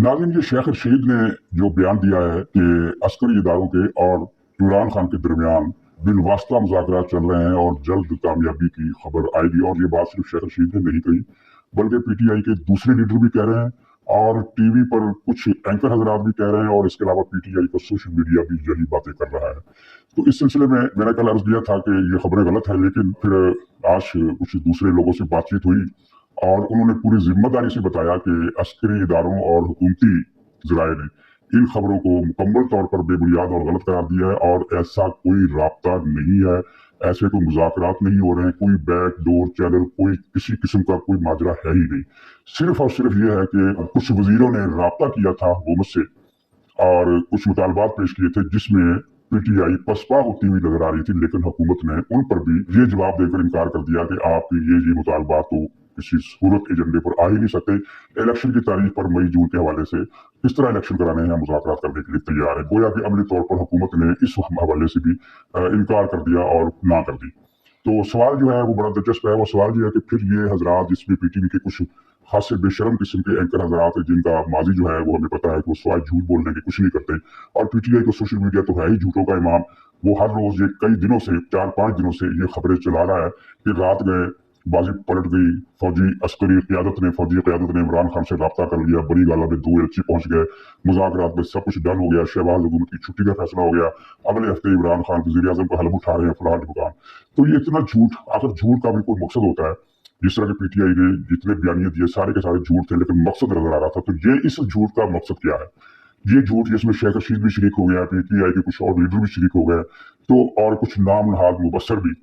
नाज़रीन, ये शेख रशीद ने जो बयान दिया है कि अस्करी इदारों के और इमरान खान के दरमियान बिलवास्ता मुज़ाकरात चल रहे हैं और जल्द कामयाबी की खबर आएगी। और ये बात सिर्फ शेख रशीद ने नहीं कही, बल्कि पीटीआई के दूसरे लीडर भी कह रहे हैं और टीवी पर कुछ एंकर हजरात भी कह रहे हैं, और इसके अलावा पीटीआई का सोशल मीडिया भी यही बातें कर रहा है। तो इस सिलसिले में मैंने कल अर्ज किया था कि ये खबरें गलत है, लेकिन फिर आज कुछ दूसरे लोगों से बातचीत हुई और उन्होंने पूरी जिम्मेदारी से बताया कि अस्करी इदारों और हुकूमती जराए ने इन खबरों को मुकम्मल तौर पर बेबुनियाद और गलत करार दिया है, और ऐसा कोई राब्ता नहीं है, ऐसे कोई मुज़ाकरात नहीं हो रहे हैं, कोई बैक डोर चैनल, कोई किसी किस्म का कोई माजरा है ही नहीं। सिर्फ और सिर्फ ये है कि कुछ वजीरों ने राब्ता किया था हुकूमत से और कुछ मुतालबात पेश किए थे, जिसमें पीटीआई पसपा होती हुई नजर आ रही थी, लेकिन हुकूमत ने उन पर भी ये जवाब देकर इनकार कर दिया कि आपके ये मुतालबात तो किसी सूरत एजेंडे पर आ ही नहीं सकते। इलेक्शन की तारीख पर मई जून के हवाले से किस तरह इलेक्शन कराने हैं, मुज़ाकरात करने के लिए तैयार है। गोया कि अमली तौर पर हुकूमत ने इस हवाले से भी इनकार कर दिया और ना कर दी। तो सवाल जो है वो बड़ा दिलचस्प है। वो सवाल ये है कि फिर ये हजरात, जिसमें पीटीवी के कुछ खासे बेशरम किस्म के एंकर हजरात हैं, जिनका माजी जो है वो हमें पता है कि वो सवाल झूठ बोलने के कुछ नहीं करते, और पीटीआई को सोशल मीडिया तो है ही झूठों का इमाम। वो हर रोज ये कई दिनों से, 4-5 दिनों से ये खबरें चला रहा है कि रात गए, बाजी पलट गई, फौजी क़यादत ने इमरान खान से रब्ता कर लिया, बड़ी गाला में 2 एलची पहुंच गए, मुज़ाकरात में सब कुछ डन हो गया, शहबाज हुकूमत की छुट्टी का फैसला हो गया, अगले हफ्ते इमरान खान वज़ीर आज़म का हलफ उठा रहे हैं फलान ठिकान। तो ये इतना झूठ, आखिर झूठ का भी कोई मकसद होता है। जिस तरह के पीटीआई ने जितने बयानियां दिए सारे के सारे झूठ थे, लेकिन मकसद नजर आ रहा था। तो ये इस झूठ का मकसद क्या है? ये झूठ जिसमें शेख रशीद भी शरीक हो गया, पीटीआई के कुछ और लीडर भी शरीक हो गए, तो और कुछ नाम नहाद मुबस्सर भी,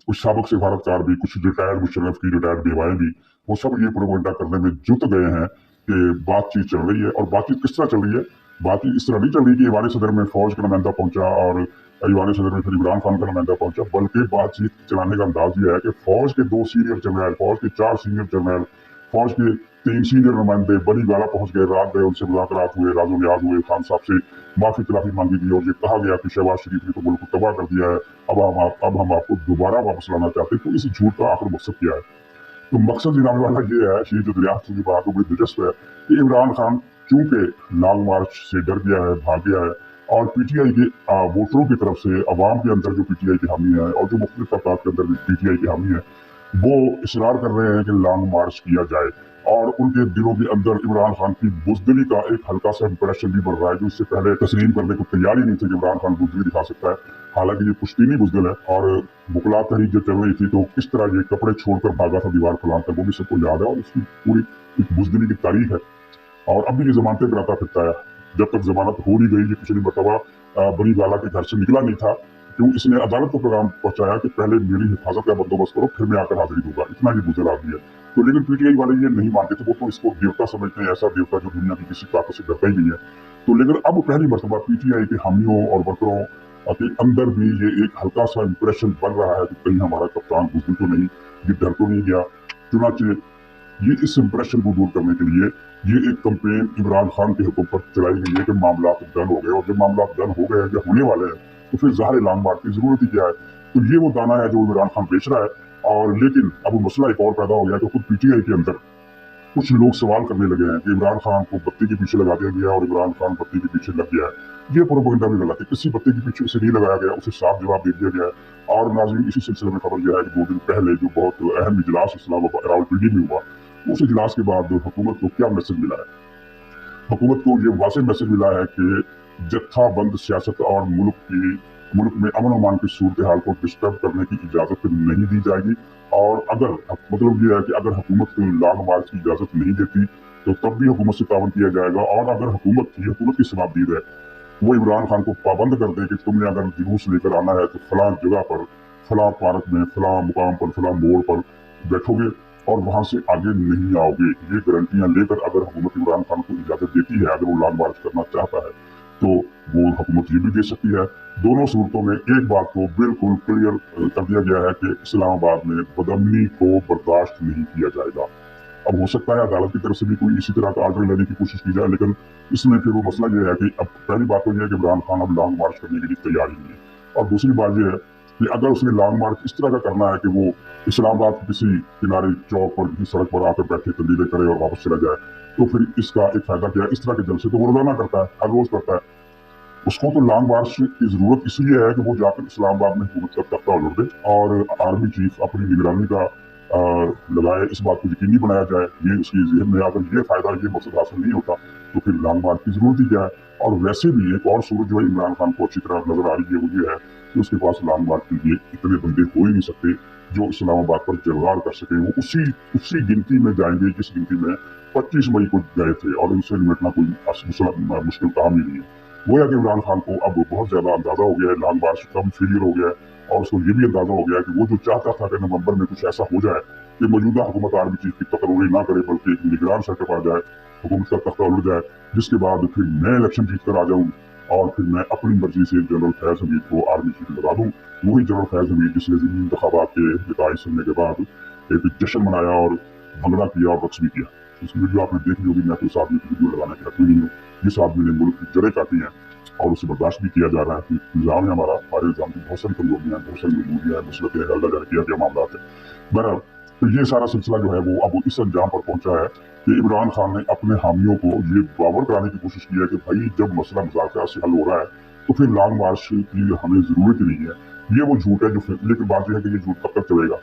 कुछ साबिक सिफारतकार भी, कुछ रिटायर्ड मुशर्रफ की रिटायर्ड बेवाएं भी, वो सब ये प्रोपेगेंडा करने में जुट गए हैं कि बातचीत चल रही है। और बातचीत किस तरह चल रही है? बातचीत इस तरह नहीं चल रही कि ईवान सदर में फौज का नुमाइंदा पहुंचा और ईवान सदर में फिर इमरान खान का नुमाइंदा पहुंचा, बल्कि बातचीत चलाने का अंदाज ये है कि फौज के 2 सीनियर जनरल, फौज के 4 सीनियर जनरल, फौज के 3 सीनियर नुमाइंदे बड़ी गाला पहुंच गए, रात गए, उनसे मुलाकात हुए, राजो न्याज हुए, खान साहब से माफी तलाफी मांगी गई, और ये कहा गया कि शहबाज शरीफ ने तो मुल्क को तबाह कर दिया है, अब हम आपको दोबारा वापस लाना चाहते हैं। तो इस झूठ का आखिर मकसद क्या है? तो मकसद जनाब वाला ये है, ये जो दरियाफ्त की बात बड़ी दिलचस्प है कि इमरान खान चूंकि लॉन्ग मार्च से डर गया है, भाग गया है, और पीटीआई के वोटरों की तरफ से अवाम के अंदर जो पीटीआई के हामी है और जो मुख्तलिफ तबकात के अंदर पीटीआई के हामी है, वो इसरार कर रहे हैं कि लॉन्ग मार्च किया जाए, और उनके दिलों के अंदर इमरान खान की बुजदिली का एक हल्का सा इंप्रेशन भी बढ़ रहा है, जो इससे पहले तस्लीम करने को तैयार ही नहीं थे कि इमरान खान बुजदिली दिखा सकता है। हालांकि ये पुश्तनी बुजदिल है, और बुकला तहरीक जो चल रही थी तो किस तरह ये कपड़े छोड़कर भागा था दीवार फलान कर, वो भी सबको याद है, और इसकी पूरी एक बुजदिली की तारीख है। और अब भी ये जमानतें कराता फिरता है। जब तक जमानत हो नहीं गई, ये पिछली मरतबा बड़ी गाला के घर से निकला नहीं था, क्यों इसने अदालत को पैगाम पहुंचाया कि पहले मेरी हिफाजत का बंदोबस्त करो, फिर मैं आकर हाजिरी दूंगा। इतना ये बुजदिल आदमी है। तो लेकिन पीटीआई वाले ये नहीं मानते थे, वो तो इसको देवता समझते हैं, ऐसा देवता जो दुनिया की किसी ताकत से डरता ही नहीं है। तो लेकिन अब पहली मरतबा पीटीआई के हामियों और वर्करों के अंदर भी ये एक हल्का सा इंप्रेशन बन रहा है कि कहीं हमारा कप्तान बुजदिल तो नहीं, ये डर तो नहीं गया। चुनाचे ये इस इंप्रेशन को दूर करने के लिए ये एक कंपेन इमरान खान के हुक्म पर चलाई गई है कि मामला डन हो गए, और जब मामला डन हो गए हैं या होने वाले हैं, तो फिर ज़ाहिर लॉन्ग मार्च की जरूरत ही क्या है? तो ये वो दाना है जो इमरान खान बेच रहा है। और लेकिन अब मसला एक और पैदा हो गया कि खुद पीटीआई के अंदर कुछ लोग सवाल करने लगे हैं कि इमरान खान को बत्ती के पीछे लगा दिया गया और इमरान खान बत्ती के पीछे लग गया है। ये प्रोपेगेंडा भी गलत है, किसी बत्ती के पीछे उसे नहीं लगाया गया, उसे साफ जवाब दे दिया गया है। और नाज़रीन, इसी सिलसिले में खबर यह है कि 2 दिन पहले जो बहुत अहम इजलास इस्लामाबाद रावलपिंडी में हुआ, उस इजलास के बाद हुकूमत को क्या मैसेज मिला है? हुकूमत को ये वाज़ेह मैसेज मिला है कि जत्थाबंद सियासत और मुल्क में अमन अमान की सूरत हाल को डिस्टर्ब करने की इजाज़त नहीं दी जाएगी। और अगर मतलब ये है कि अगर हुकूमत को लॉन्ग मार्च की इजाज़त नहीं देती, तो तब भी हुकूमत से तावन किया जाएगा। और अगर हुकूमत की सवाबदीद है, वो इमरान खान को पाबंद कर दे कि तुमने अगर जुलूस लेकर आना है तो फलां जगह पर, फलां पार्क में, फलां मुकाम पर, फलां मोड़ पर बैठोगे और वहां से आगे नहीं आओगे। ये गारंटियां लेकर अगर हुकूमत इमरान खान को इजाजत देती है, अगर वो लॉन्ग मार्च करना चाहता है, तो वो हुकूमत ये भी दे सकती है। दोनों सूरतों में एक बात को बिल्कुल क्लियर कर दिया गया है कि इस्लामाबाद में बदअमनी को बर्दाश्त नहीं किया जाएगा। अब हो सकता है अदालत की तरफ से भी कोई इसी तरह का आर्डर लेने की कोशिश की जाए, लेकिन इसमें फिर वो मसला ये है कि अब पहली बात तो ये है कि इमरान खान अब लॉन्ग मार्च करने के लिए तैयार ही नहीं है, और दूसरी बात ये है कि अगर उसने लॉन्ग मार्च इस तरह का करना है कि वो इस्लामाबाद के किसी किनारे चौक पर किसी सड़क पर आकर बैठे तब्दीलें करे और वापस चला जाए, तो फिर इसका एक फायदा क्या है? इस तरह के जलसे तो वो रोजाना करता है, हर रोज करता है। उसको तो लॉन्ग मार्च की जरूरत इसलिए है कि वो जाकर इस्लामाबाद में हुकूमत का तख्ता उलट दे और आर्मी चीफ अपनी निगरानी का लगाए, इस बात को यकीनी बनाया जाए। ये उसकी जेहन में अगर ये फायदा, ये मकसद हासिल नहीं होता तो फिर लॉन्ग मार्च की जरूरत ही क्या है? और वैसे भी एक और सूरत जो है इमरान खान को अच्छी तरह नजर आ रही है, वो ये है कि उसके पास लॉन्ग मार्च के लिए इतने बंदे हो ही नहीं सकते जो इस्लामाबाद पर जलवार कर सके। वो उसी गिनती में जाएंगे जिस गिनती में 25 मई को गए थे, और उनसे निपटना कोई मुश्किल काम ही नहीं है। वो है कि इमरान खान को अब बहुत ज्यादा अंदाजा हो गया है, लॉन्ग मार्च का भी फेलियर हो गया है, और उसको ये भी अंदाजा हो गया है कि वो जो चाहता था कि नवंबर में कुछ ऐसा हो जाए कि मौजूदा हुकूमत आर्मी चीफ की तकरीर ना करे, बल्कि एक निगरान सेटअप आ जाए, हुकूमत का तख्ता उलट जाए, जिसके बाद फिर मैं इलेक्शन जीत कर आ जाऊँ और फिर मैं अपनी मर्जी से जनरल फैज हमीद को आर्मी चीफ लगा दूँ। वही जनरल फैज हमीद जिसने ज़मीनी इंतखाबात के नतीजे सुनने के बाद एक जश्न मनाया और भंगड़ा किया और रक्स भी किया। उसकी वीडियो आपने देख ली होगी, मैं तो इस आदमी की वीडियो लगाने की रखी नहीं हूँ। इस आदमी ने मुल्क की जड़ें काटी हैं और उसे बर्दाश्त भी किया जा रहा है कि इल्जाम है हमारे इल्जाम की बहुत सारी कमजोरियां हैं, बहुत सारी मजबूरियां हैं, मसलत है, अल्लाह जाने क्या मामला है। बहरहाल तो ये सारा सिलसिला जो है वो अब इस अंजाम पर पहुंचा है कि इमरान खान ने अपने हामियों को ये बावर कराने की कोशिश की है कि भाई जब मसला मुज़ाकरा से हल हो रहा है तो फिर लॉन्ग मार्च की हमें जरूरत ही नहीं है। ये वो झूठ है जो, लेकिन बात यह है कि ये झूठ कब तक चलेगा?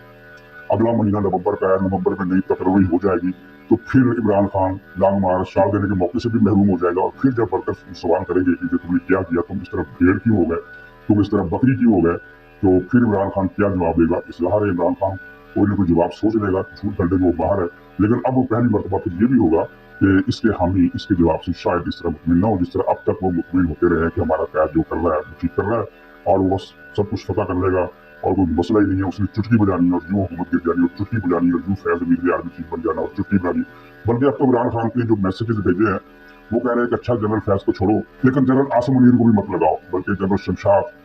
अगला महीना नवंबर का है, नवंबर में नई तकरीर हो जाएगी, तो फिर इमरान खान लॉन्ग मार्च शाल देने के मौके से भी महरूम हो जाएगा, और फिर जब वर्कर्स सवाल करेंगे कि तुमने क्या किया, तुम इस तरह भेड़ क्यों हो गए, तुम इस तरह बकरी क्यों हो गए, तो फिर इमरान खान क्या जवाब देगा? इसलाह है इमरान खान कोई ना कोई जवाब सोच लेगा, झूठ कर देगा, वो बाहर है। लेकिन अब वो पहली मरतबा तो ये भी होगा कि इसके हामी इसके जवाब से शायद इस तरह मुतमिन ना हो जिस तरह अब तक वो मुतमिन होते रहे कि हमारा कैद जो कर रहा है वो ठीक कर रहा है और वो बस सब कुछ पता कर लेगा और कोई मसला ही नहीं है। उसने चुटकी बजानी है और यूं हुकूमत गिर जानी और चुटकी बजानी और यूं फैज अमीर आर्मी चीफ बन जाना और चुटकी बजानी। बल्कि अब तो इमरान खान के जो मैसेजेस भेजे हैं वो कह रहे हैं कि अच्छा जनरल फैज को छोड़ो, लेकिन जनरल आसिम मुनीर को भी मत लगाओ, बल्कि जनरल शमशाद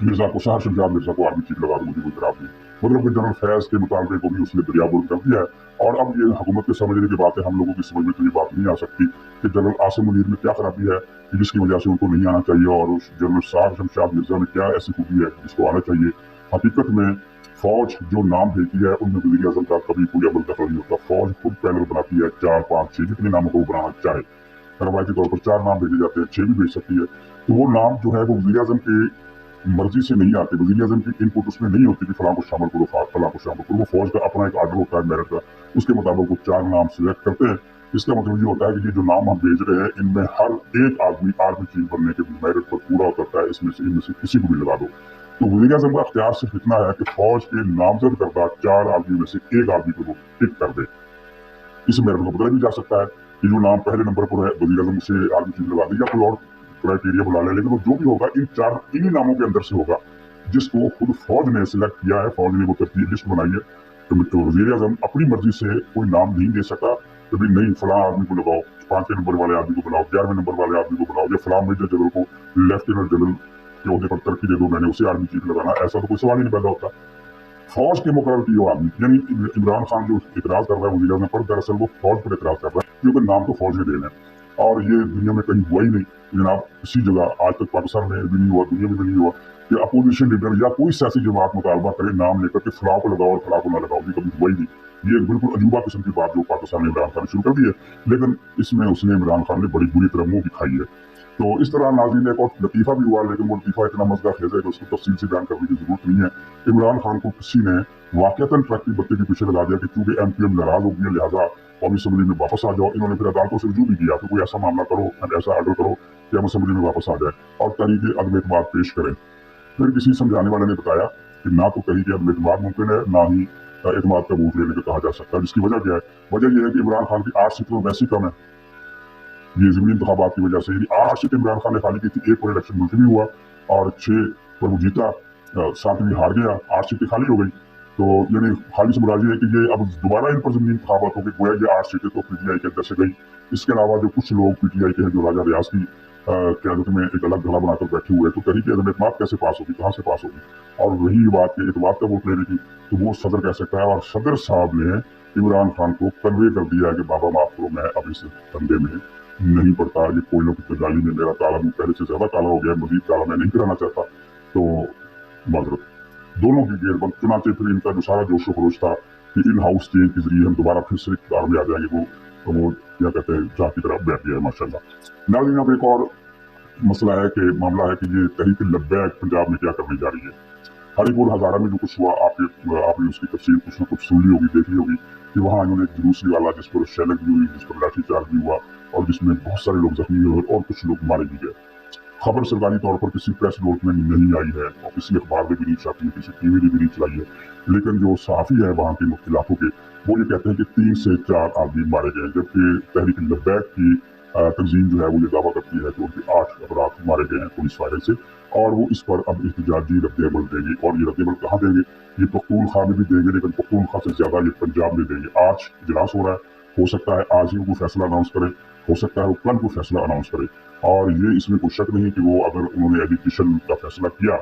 मिर्जा को, शहर शमशाद मिर्जा को आर्मी चीफ लगा दो, मुझे कोई खराब नहीं। मतलब कि जनरल फैज के मुतालबे को भी उसने दरियाबुर कर दिया है। और अब ये हुकूमत के समझने की बात है, हम लोगों की समझ में तो ये बात नहीं आ सकती कि जनरल आसिम मुनीर में क्या खराबी है कि जिसकी वजह से उनको नहीं आना चाहिए, और उस जनरल शहर शमशाद मिर्जा में क्या ऐसी खूबी है जिसको आना चाहिए। हकीकत में फौज जो नाम भेजती है उनमें वज़ीर आज़म का कभी कोई अमल दखल नहीं होता। फौज खुद पैनल बनाती है 4, 5, 6 जितने नामों को वो बनाना चाहे। रवायती तौर पर 4 नाम भेजे जाते हैं, 6 भी भेज सकती है। तो वो नाम जो है वो वज़ीर आज़म की मर्जी से नहीं आते, वज़ीर आज़म की इनपुट उसमें नहीं होती कि फलां को शामिल करो, फलां को शामिल करो। वो फौज का अपना एक आर्डर होता है मेरिट का, उसके मुताबिक वो 4 नाम सिलेक्ट करते हैं। इसका मतलब ये होता है कि ये जो नाम हम भेज रहे हैं इनमें हर एक आदमी आर्मी चीफ बनने के मेरिट पर पूरा उतरता है, इनमें से किसी को भी लगा दो। तो वज़ीर आज़म का अख्तियार सिर्फ इतना है कि फौज के नामजद करदा 4 आदमी में से एक आदमी को वो टिक कर दे। इस मेरिट को बदला भी जा सकता है कि जो नाम पहले नंबर पर है वज़ीर आज़म उसे आर्मी चीफ लगा दे या कोई और क्राइटेरिया बुला ले, लेकिन वो जो भी होगा इन्हीं नामों के अंदर से होगा जिसको खुद फौज ने सिलेक्ट किया है। फौज ने वो तरतीब लिस्ट बनाई है। तो वज़ीर आज़म अपनी मर्जी से कोई नाम नहीं दे सकता कभी, नहीं फलां आदमी को लगाओ, 5वें नंबर वाले आदमी को बनाओ, 11वें नंबर वाले आदमी को बनाओ, या फलां मेजर जनरल को लेफ्टिनेंट जनरल के ओहदे पर तरक्की दे दो, मैंने उसे आर्मी चीफ लगाना, ऐसा तो कोई सवाल ही नहीं पैदा होता। फौज के मुकर्रर की आदमी, यानी इमरान खान जो इतराज कर रहा है वज़ीर आज़म पर, दरअसल वो फौज पर इतराज कर रहा है क्योंकि नाम तो फौज ने देना है और ये दुनिया में कहीं हुआ ही नहीं जनाब। किसी जगह आज तक पाकिस्तान में भी नहीं हुआ, दुनिया में भी नहीं हुआ कि अपोजिशन लीडर या कोई सियासी जमात मुतालबा करे नाम लेकर के फलां को लगाओ और फलां को ना लगाओ, ये कभी हुआ ही नहीं। ये बिल्कुल अजूबा किस्म की बात जो पाकिस्तान ने इमरान खान ने शुरू कर दी है, लेकिन इसमें उसने इमरान खान ने बड़ी बुरी तरह मुंह दिखाई है। तो इस तरह नाज़रीन एक और लतीफ़ा भी हुआ, लेकिन वो लतीफ़ा इतना मज़दा खेज है कि उसको तफसील से बयान करने की जरूरत नहीं है। इमरान खान को किसी ने वाक़तन ट्रक की बत्ती के पीछे लगा दिया कि चूंकि MPM नाराज हो गई लिहाजा कौमी असम्बली में वापस आ जाओ। इन्होंने फिर अदालतों से रुजू भी किया कि कोई ऐसा मामला करो, ऐसा आर्डर करो कि हम असम्बली में वापस आ जाए और तहरीक अदम एतमाद पेश करें। फिर किसी समझाने वाले ने बताया कि ना तो तहरीक अदम एतमाद मुमकिन है, ना ही एतमाद का वोट लेने को कहा जा सकता है। जिसकी वजह क्या है? वजह यह है कि इमरान खान की 8 सीटें वैसी कम है ये ज़मीनी इंतखाबात की वजह से। यदि 8 सीटें इमरान खान ने खाली की थी, 1 पर इलेक्शन मुलतवी हुआ और 6 पर वो जीता, 7वीं हार गया, 8 सीटें खाली हो गई। तो यानी खाली से मुराद है कि ये अब दोबारा इन पर ज़मीनी इंतखाबात हो गए, गोया ये 8 सीटें तो PTI के अंदर से गई। इसके अलावा जो कुछ लोग PTI के हैं जो राजा रियाज की क़यादत में एक अलग धड़ा बनाकर बैठे हुए, तो तहरीक अदम एतमाद कैसे पास होगी, कहाँ से पास होगी? और रही बात कि एतमाद का वोट लेने की, तो वो सदर कह सकता है, और सदर साहब ने इमरान खान को कन्वे कर दिया है कि बाबा माफ करो, मैं अब इस धंधे में नहीं पड़ता, ये कोयलों की तजाली में मेरा काला मुंह पहले से ज्यादा काला हो गया, मजीद काला मैं नहीं कराना चाहता, तो माजरत। दोनों की गेयर बंद। चुनाचे फिर इनका जो सारा जोशो खरोश था कि इन हाउस चेंज के जरिए हम दोबारा फिर से इक़्तिदार में आ जाएंगे, वो क्या कहते हैं जात की तरफ बैठ गया है माशाल्लाह। नाज़रीन, अब एक और मसला है कि मामला है कि ये तहरीक लब्बैक पंजाब में क्या करने जा रही है। हरिपुर हजारा में जो कुछ हुआ, आपने उसकी तफसील कुछ न कुछ सुन ली होगी, देखी होगी कि वहाँ इन्होंने एक जुलूस निकाला जिस पर शैलिंग भी हुई, जिस पर लाठीचार्ज भी हुआ और जिसमें बहुत सारे लोग जख्मी हुए और कुछ लोग मारे भी गए। खबर सरकारी तौर पर किसी प्रेस नोट में नहीं आई है और किसी अखबार में भी नहीं छपी है, किसी टीवी ने भी नहीं चलाई है, लेकिन जो सहाफ़ी है वहाँ के इलाकों के, वो ये कहते हैं कि 3 से 4 आदमी मारे गए, जबकि तहरीक लब्बैक की तंजीम जो है वो ये दावा करती है कि उनके 8 अफराद मारे गए हैं पुलिस फायरिंग से, और वो इस पर अब एहतजाजी रद्द-ए-अमल देंगे। और ये रद्द-ए-अमल कहाँ देंगे? ये पख्तूनख्वा में भी देंगे, लेकिन पख्तूनख्वा से ज़्यादा ये पंजाब में देंगे। आज इजलास हो रहा है, हो सकता है आज ही वो फैसला अनाउंस करें, हो सकता है वो कल को फैसला अनाउंस करें। और ये इसमें कोई शक नहीं कि वो अगर उन्होंने एजुकेशन का फैसला किया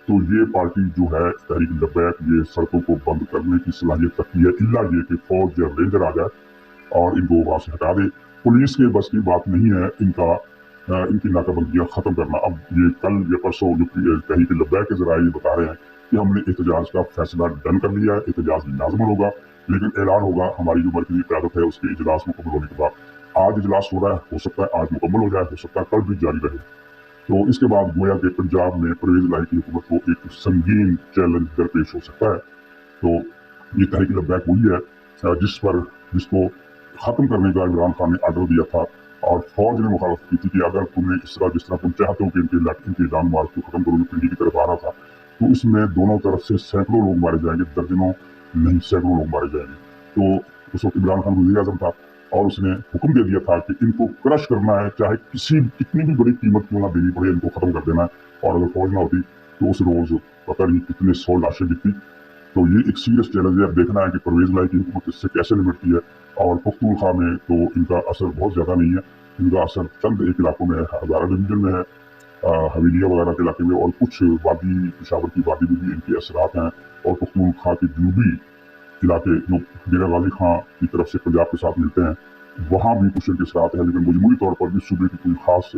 तो ये पार्टी जो है तहरीक लब्बैक ये सड़कों को बंद करने की सलाहियत रखती है, इल्ला ये कि फौज या रेंजर आ जाए और इनको वहां से हटा दे। पुलिस के बस की बात नहीं है इनकी नाकाबंदियां खत्म करना। अब ये कल या परसों जो तहरीक लब्बैक के जराये बता रहे हैं कि हमने एहतजाज का फैसला डन कर लिया है, एहतजाज लाजमन होगा, लेकिन ऐलान होगा हमारी जो मरकजी क़यादत है उसके इजलास मुकम्मल होने के बाद। आज इजलास हो रहा है, हो सकता है आज मुकम्मल हो जाए, हो सकता है कल भी जारी रहे। तो इसके बाद गोया के पंजाब में परवेज लाई की हुकूमत को एक संगीन चैलेंज दरपेश हो सकता है। तो ये तहरीक लब्बैक वही है जिसको खत्म करने का इमरान खान ने आर्डर दिया था और फौज ने मुखालफत की थी कि अगर तुम्हें जिस तरह तुम चाहते हो कि इनके लॉन्ग मार्च को खत्म करो, पिंडी की तरफ आ रहा था, तो इसमें दोनों तरफ से सैकड़ों लोग मारे जाएंगे, दर्जनों नहीं सैकड़ों लोग मारे जाएंगे। तो उस वक्त इमरान खान वज़ीर आज़म था और उसने हुक्म दे दिया था कि इनको क्रश करना है, चाहे कितनी भी बड़ी कीमत क्यों ना देनी पड़े, इनको खत्म कर देना है। और अगर फौज ना होती तो उस रोज पता नहीं कितने 100 लाशें गिरती। तो ये एक सीरियस चैलेंज है। अब देखना है कि परवेज लाई की हुकूमत इससे कैसे निपटती है। और पख्तूनख्वा में तो इनका असर बहुत ज़्यादा नहीं है, इनका असर चंद एक इलाकों में है, हज़ारा डिवीजन में है, हवेलिया वगैरह के इलाके में, और कुछ वादी पेशावर की वादी में भी इनके असरात हैं। और पख्तूनख्वा के जनूबी इलाके जो डेरा गाजी खां की तरफ से पंजाब के साथ मिलते हैं, वहाँ भी कुछ इनके असरात हैं, लेकिन मजमूरी तौर पर भी सूबे की कोई खास